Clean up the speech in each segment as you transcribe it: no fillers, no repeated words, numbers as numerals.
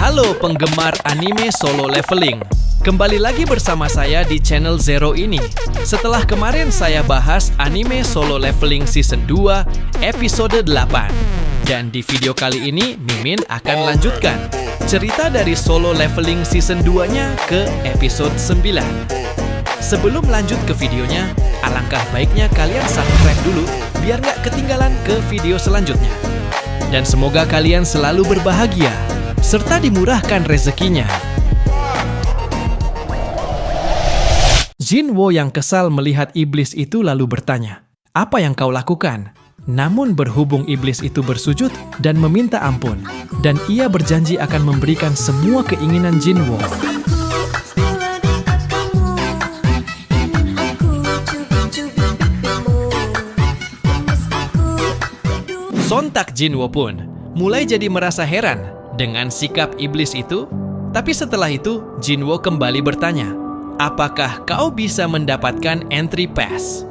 Halo penggemar anime Solo Leveling. Kembali lagi bersama saya di channel Zero ini. Setelah kemarin saya bahas anime Solo Leveling Season 2 episode 8. Dan di video kali ini Mimin akan lanjutkan cerita dari Solo Leveling Season 2-nya ke episode 9. Sebelum lanjut ke videonya, alangkah baiknya kalian subscribe dulu biar nggak ketinggalan ke video selanjutnya. Dan semoga kalian selalu berbahagia serta dimurahkan rezekinya. Jinwo yang kesal melihat iblis itu lalu bertanya, "Apa yang kau lakukan?" Namun berhubung iblis itu bersujud dan meminta ampun, dan ia berjanji akan memberikan semua keinginan Jinwo. Sontak Jinwo pun mulai jadi merasa heran dengan sikap iblis itu. Tapi setelah itu, Jinwo kembali bertanya, "Apakah kau bisa mendapatkan entry pass?"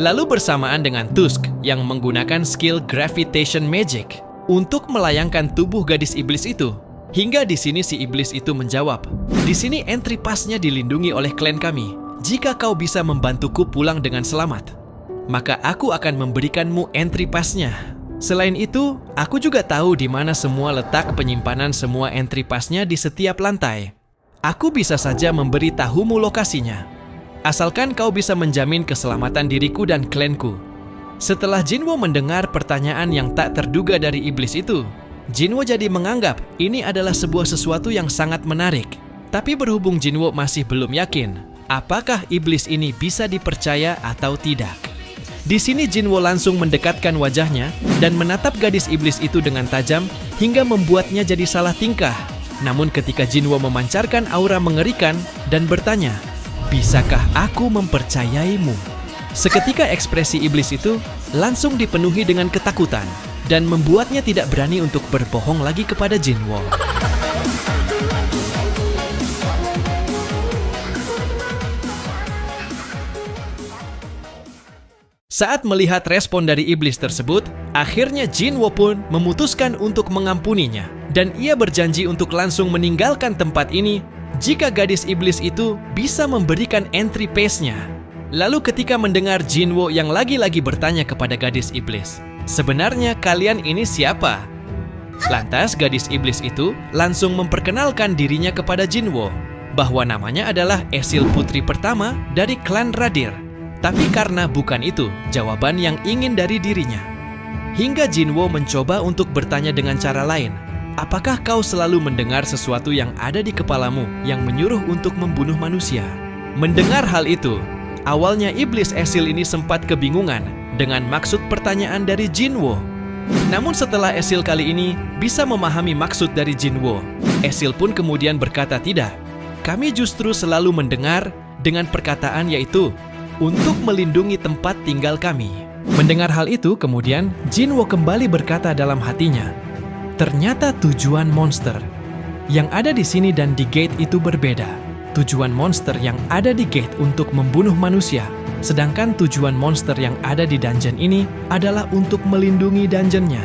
Lalu bersamaan dengan Tusk yang menggunakan skill Gravitation Magic untuk melayangkan tubuh gadis iblis itu. Hingga di sini si iblis itu menjawab, "Di sini entry pass-nya dilindungi oleh klan kami. Jika kau bisa membantuku pulang dengan selamat, maka aku akan memberikanmu entry pass-nya. Selain itu, aku juga tahu di mana semua letak penyimpanan semua entry pass-nya di setiap lantai. Aku bisa saja memberi tahumu lokasinya. Asalkan kau bisa menjamin keselamatan diriku dan klanku." Setelah Jinwo mendengar pertanyaan yang tak terduga dari iblis itu, Jinwo jadi menganggap ini adalah sebuah sesuatu yang sangat menarik. Tapi berhubung Jinwo masih belum yakin, apakah iblis ini bisa dipercaya atau tidak. Di sini Jinwo langsung mendekatkan wajahnya dan menatap gadis iblis itu dengan tajam hingga membuatnya jadi salah tingkah. Namun ketika Jinwo memancarkan aura mengerikan dan bertanya, "Bisakah aku mempercayaimu?" Seketika ekspresi iblis itu langsung dipenuhi dengan ketakutan dan membuatnya tidak berani untuk berbohong lagi kepada Jinwo. Saat melihat respon dari iblis tersebut, akhirnya Jinwo pun memutuskan untuk mengampuninya. Dan ia berjanji untuk langsung meninggalkan tempat ini jika gadis iblis itu bisa memberikan entry pass-nya. Lalu ketika mendengar Jinwo yang lagi-lagi bertanya kepada gadis iblis, "Sebenarnya kalian ini siapa?" Lantas gadis iblis itu langsung memperkenalkan dirinya kepada Jinwo, bahwa namanya adalah Esil putri pertama dari klan Radir. Tapi karena bukan itu jawaban yang ingin dari dirinya, hingga Jinwo mencoba untuk bertanya dengan cara lain, "Apakah kau selalu mendengar sesuatu yang ada di kepalamu yang menyuruh untuk membunuh manusia?" Mendengar hal itu, awalnya iblis Esil ini sempat kebingungan dengan maksud pertanyaan dari Jinwo. Namun setelah Esil kali ini bisa memahami maksud dari Jinwo, Esil pun kemudian berkata, "Tidak, kami justru selalu mendengar dengan perkataan yaitu untuk melindungi tempat tinggal kami." Mendengar hal itu, kemudian Jinwo kembali berkata dalam hatinya, "Ternyata tujuan monster yang ada di sini dan di gate itu berbeda. Tujuan monster yang ada di gate untuk membunuh manusia, sedangkan tujuan monster yang ada di dungeon ini adalah untuk melindungi dungeonnya.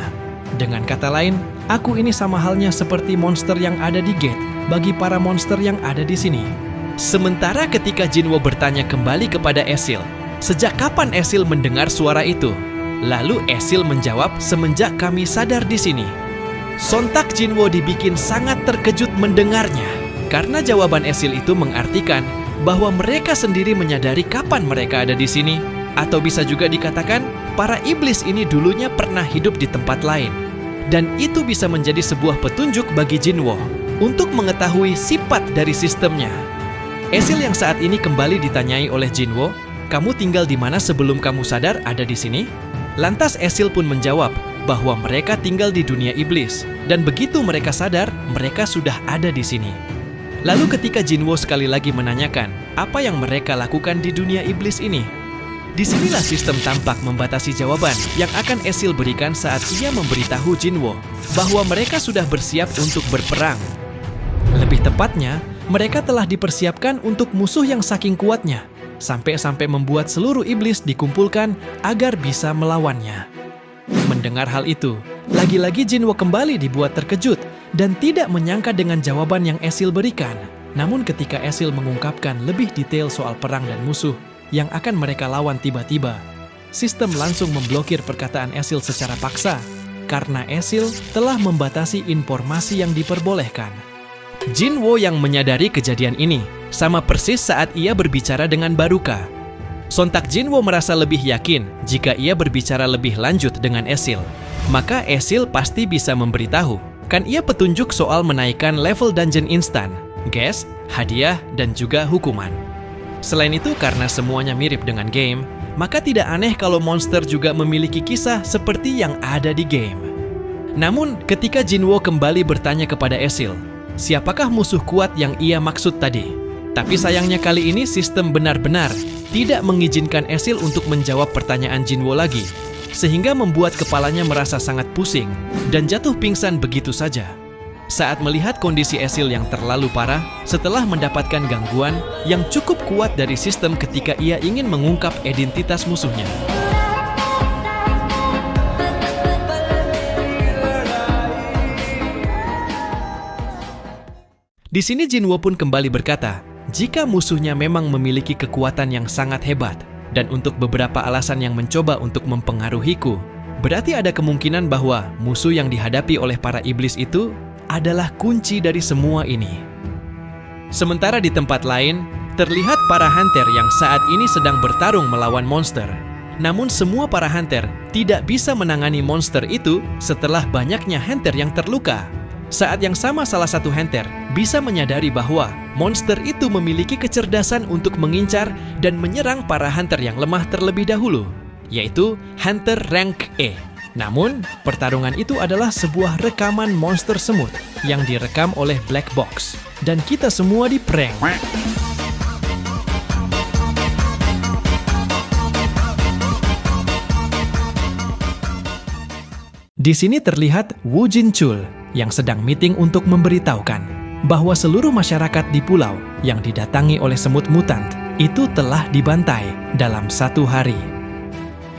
Dengan kata lain, aku ini sama halnya seperti monster yang ada di gate bagi para monster yang ada di sini." Sementara ketika Jinwo bertanya kembali kepada Esil, "Sejak kapan Esil mendengar suara itu?" Lalu Esil menjawab, "Semenjak kami sadar di sini." Sontak Jinwo dibikin sangat terkejut mendengarnya, karena jawaban Esil itu mengartikan bahwa mereka sendiri menyadari kapan mereka ada di sini, atau bisa juga dikatakan para iblis ini dulunya pernah hidup di tempat lain. Dan itu bisa menjadi sebuah petunjuk bagi Jinwo untuk mengetahui sifat dari sistemnya. Esil yang saat ini kembali ditanyai oleh Jinwo, "Kamu tinggal di mana sebelum kamu sadar ada di sini?" Lantas Esil pun menjawab bahwa mereka tinggal di dunia iblis, dan begitu mereka sadar, mereka sudah ada di sini. Lalu ketika Jinwo sekali lagi menanyakan apa yang mereka lakukan di dunia iblis ini, disinilah sistem tampak membatasi jawaban yang akan Esil berikan saat ia memberitahu Jinwo bahwa mereka sudah bersiap untuk berperang. Lebih tepatnya, mereka telah dipersiapkan untuk musuh yang saking kuatnya, sampai-sampai membuat seluruh iblis dikumpulkan agar bisa melawannya. Mendengar hal itu, lagi-lagi Jinwo kembali dibuat terkejut dan tidak menyangka dengan jawaban yang Esil berikan. Namun ketika Esil mengungkapkan lebih detail soal perang dan musuh yang akan mereka lawan tiba-tiba, sistem langsung memblokir perkataan Esil secara paksa karena Esil telah membatasi informasi yang diperbolehkan. Jinwo yang menyadari kejadian ini sama persis saat ia berbicara dengan Baruka. Sontak Jinwo merasa lebih yakin jika ia berbicara lebih lanjut dengan Esil. Maka Esil pasti bisa memberitahu. Kan ia petunjuk soal menaikkan level dungeon instan, gas, hadiah, dan juga hukuman. Selain itu, karena semuanya mirip dengan game, maka tidak aneh kalau monster juga memiliki kisah seperti yang ada di game. Namun, ketika Jinwo kembali bertanya kepada Esil, siapakah musuh kuat yang ia maksud tadi? Tapi sayangnya kali ini sistem benar-benar tidak mengizinkan Esil untuk menjawab pertanyaan Jinwo lagi, sehingga membuat kepalanya merasa sangat pusing dan jatuh pingsan begitu saja. Saat melihat kondisi Esil yang terlalu parah setelah mendapatkan gangguan yang cukup kuat dari sistem ketika ia ingin mengungkap identitas musuhnya. Di sini Jinwo pun kembali berkata, jika musuhnya memang memiliki kekuatan yang sangat hebat, dan untuk beberapa alasan yang mencoba untuk mempengaruhiku, berarti ada kemungkinan bahwa musuh yang dihadapi oleh para iblis itu adalah kunci dari semua ini. Sementara di tempat lain, terlihat para hunter yang saat ini sedang bertarung melawan monster. Namun semua para hunter tidak bisa menangani monster itu setelah banyaknya hunter yang terluka. Saat yang sama salah satu hunter bisa menyadari bahwa monster itu memiliki kecerdasan untuk mengincar dan menyerang para hunter yang lemah terlebih dahulu, yaitu hunter rank E. Namun, pertarungan itu adalah sebuah rekaman monster semut yang direkam oleh Black Box, dan kita semua di-prank. Di sini terlihat Woo Jin Chul yang sedang meeting untuk memberitahukan bahwa seluruh masyarakat di pulau yang didatangi oleh semut mutant itu telah dibantai dalam 1 hari.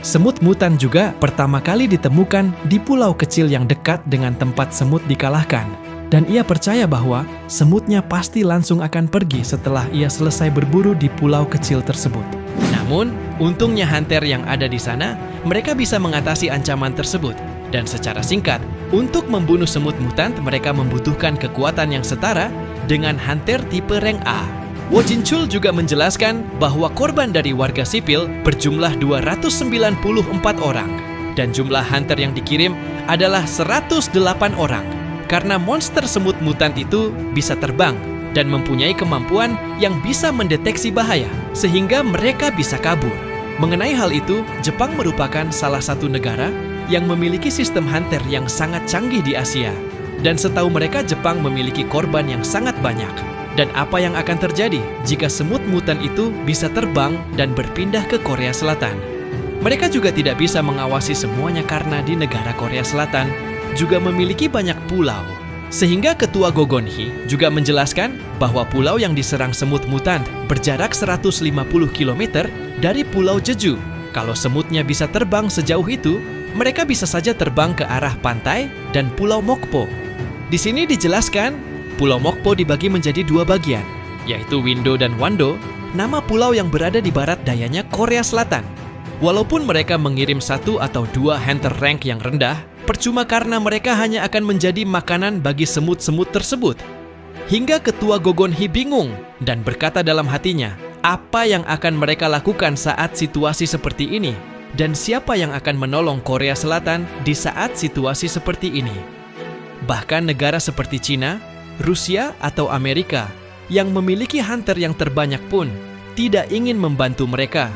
Semut mutant juga pertama kali ditemukan di pulau kecil yang dekat dengan tempat semut dikalahkan, dan ia percaya bahwa semutnya pasti langsung akan pergi setelah ia selesai berburu di pulau kecil tersebut. Namun, untungnya hunter yang ada di sana, mereka bisa mengatasi ancaman tersebut. Dan secara singkat, untuk membunuh semut mutant, mereka membutuhkan kekuatan yang setara dengan hunter tipe rank A. Woo Jin Chul juga menjelaskan bahwa korban dari warga sipil berjumlah 294 orang, dan jumlah hunter yang dikirim adalah 108 orang, karena monster semut mutant itu bisa terbang dan mempunyai kemampuan yang bisa mendeteksi bahaya, sehingga mereka bisa kabur. Mengenai hal itu, Jepang merupakan salah satu negara yang memiliki sistem hunter yang sangat canggih di Asia. Dan setahu mereka, Jepang memiliki korban yang sangat banyak. Dan apa yang akan terjadi jika semut mutant itu bisa terbang dan berpindah ke Korea Selatan? Mereka juga tidak bisa mengawasi semuanya karena di negara Korea Selatan juga memiliki banyak pulau. Sehingga Ketua Gogonhi juga menjelaskan bahwa pulau yang diserang semut mutant berjarak 150 km dari Pulau Jeju. Kalau semutnya bisa terbang sejauh itu, mereka bisa saja terbang ke arah pantai dan Pulau Mokpo. Di sini dijelaskan, Pulau Mokpo dibagi menjadi 2 bagian, yaitu Windo dan Wando, nama pulau yang berada di barat dayanya Korea Selatan. Walaupun mereka mengirim 1 atau 2 hunter rank yang rendah, percuma karena mereka hanya akan menjadi makanan bagi semut-semut tersebut. Hingga Ketua Gogonhi bingung dan berkata dalam hatinya, apa yang akan mereka lakukan saat situasi seperti ini? Dan siapa yang akan menolong Korea Selatan di saat situasi seperti ini? Bahkan negara seperti Cina, Rusia, atau Amerika yang memiliki hunter yang terbanyak pun tidak ingin membantu mereka.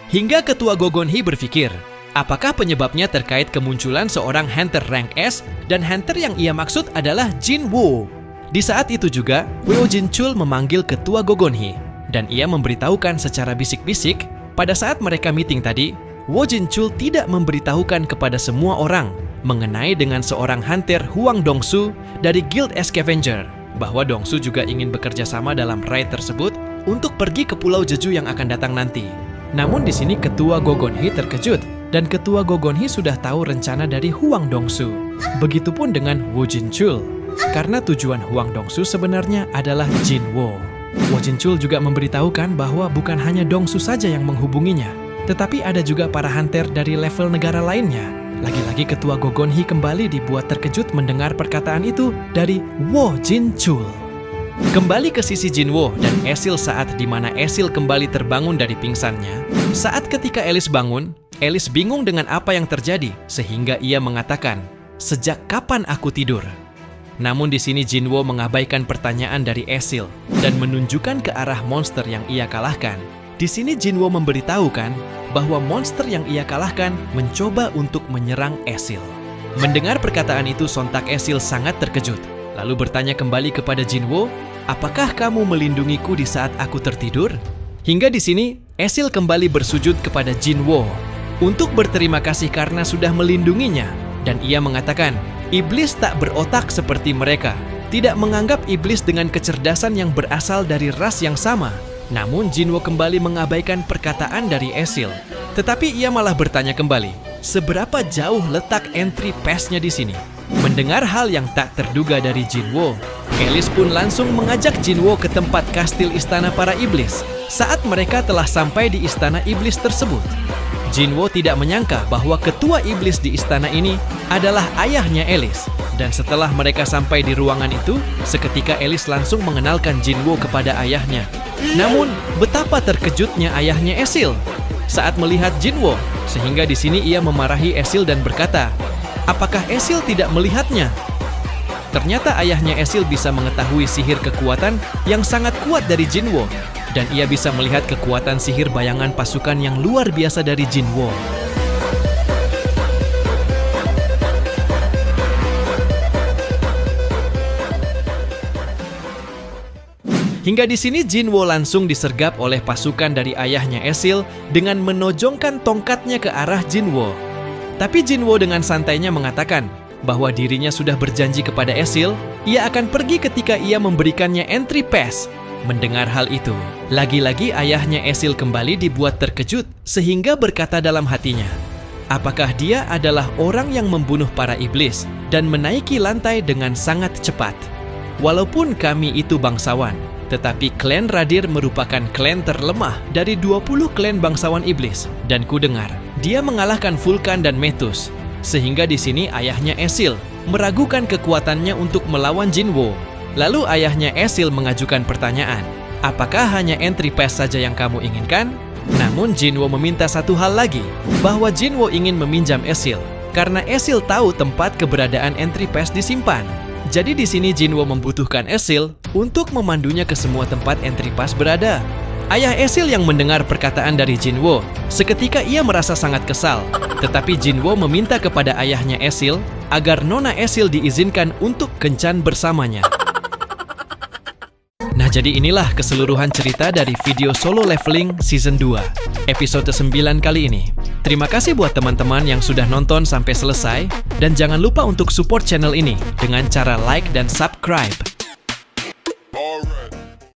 Hingga Ketua Gogonhi berpikir, apakah penyebabnya terkait kemunculan seorang hunter rank S dan hunter yang ia maksud adalah Jinwo? Di saat itu juga, Woo Jin Chul memanggil Ketua Gogonhi dan ia memberitahukan secara bisik-bisik pada saat mereka meeting tadi, Woo Jin Chul tidak memberitahukan kepada semua orang mengenai dengan seorang hunter Huang Dongsu dari Guild Scavenger bahwa Dongsu juga ingin bekerja sama dalam raid tersebut untuk pergi ke Pulau Jeju yang akan datang nanti. Namun di sini Ketua Gogonhi terkejut dan Ketua Gogonhi sudah tahu rencana dari Huang Dongsu. Begitupun dengan Woo Jin Chul. karena tujuan Huang Dongsu sebenarnya adalah Jinwo. Wo Jinchul juga memberitahukan bahwa bukan hanya Dongsu saja yang menghubunginya, tetapi ada juga para hunter dari level negara lainnya. Lagi-lagi ketua Gogonhi kembali dibuat terkejut mendengar perkataan itu dari Wo Jinchul. Kembali ke sisi Jinwo dan Esil saat dimana Esil kembali terbangun dari pingsannya. Saat ketika Alice bangun, Alice bingung dengan apa yang terjadi sehingga ia mengatakan, "Sejak kapan aku tidur?" Namun di sini Jinwo mengabaikan pertanyaan dari Esil dan menunjukkan ke arah monster yang ia kalahkan. Di sini Jinwo memberitahukan bahwa monster yang ia kalahkan mencoba untuk menyerang Esil. Mendengar perkataan itu sontak Esil sangat terkejut, lalu bertanya kembali kepada Jinwo, "Apakah kamu melindungiku di saat aku tertidur?" Hingga di sini Esil kembali bersujud kepada Jinwo untuk berterima kasih karena sudah melindunginya, dan ia mengatakan, iblis tak berotak seperti mereka, tidak menganggap iblis dengan kecerdasan yang berasal dari ras yang sama. Namun Jinwo kembali mengabaikan perkataan dari Esil. Tetapi ia malah bertanya kembali, seberapa jauh letak entry pass-nya di sini? Mendengar hal yang tak terduga dari Jinwo, Alice pun langsung mengajak Jinwo ke tempat kastil istana para iblis. Saat mereka telah sampai di istana iblis tersebut, Jinwo tidak menyangka bahwa ketua iblis di istana ini adalah ayahnya Alice. Dan setelah mereka sampai di ruangan itu, seketika Alice langsung mengenalkan Jinwo kepada ayahnya. Namun, betapa terkejutnya ayahnya Esil saat melihat Jinwo, sehingga di sini ia memarahi Esil dan berkata, "Apakah Esil tidak melihatnya?" Ternyata ayahnya Esil bisa mengetahui sihir kekuatan yang sangat kuat dari Jinwo, dan ia bisa melihat kekuatan sihir bayangan pasukan yang luar biasa dari Jinwo. Hingga di sini Jinwo langsung disergap oleh pasukan dari ayahnya Esil dengan menojongkan tongkatnya ke arah Jinwo. Tapi Jinwo dengan santainya mengatakan bahwa dirinya sudah berjanji kepada Esil, ia akan pergi ketika ia memberikannya entry pass. Mendengar hal itu, lagi-lagi ayahnya Esil kembali dibuat terkejut sehingga berkata dalam hatinya, apakah dia adalah orang yang membunuh para iblis dan menaiki lantai dengan sangat cepat? Walaupun kami itu bangsawan, tetapi klan Radir merupakan klan terlemah dari 20 klan bangsawan iblis, dan ku dengar dia mengalahkan Vulkan dan Metus. Sehingga di sini ayahnya Esil meragukan kekuatannya untuk melawan Jinwo. Lalu ayahnya Esil mengajukan pertanyaan, apakah hanya entry pass saja yang kamu inginkan? Namun Jinwo meminta satu hal lagi, bahwa Jinwo ingin meminjam Esil, karena Esil tahu tempat keberadaan entry pass disimpan. Jadi di sini Jinwo membutuhkan Esil untuk memandunya ke semua tempat entry pass berada. Ayah Esil yang mendengar perkataan dari Jinwo, seketika ia merasa sangat kesal. Tetapi Jinwo meminta kepada ayahnya Esil agar Nona Esil diizinkan untuk kencan bersamanya. Nah, jadi inilah keseluruhan cerita dari video Solo Leveling Season 2, episode 9 kali ini. Terima kasih buat teman-teman yang sudah nonton sampai selesai, dan jangan lupa untuk support channel ini dengan cara like dan subscribe.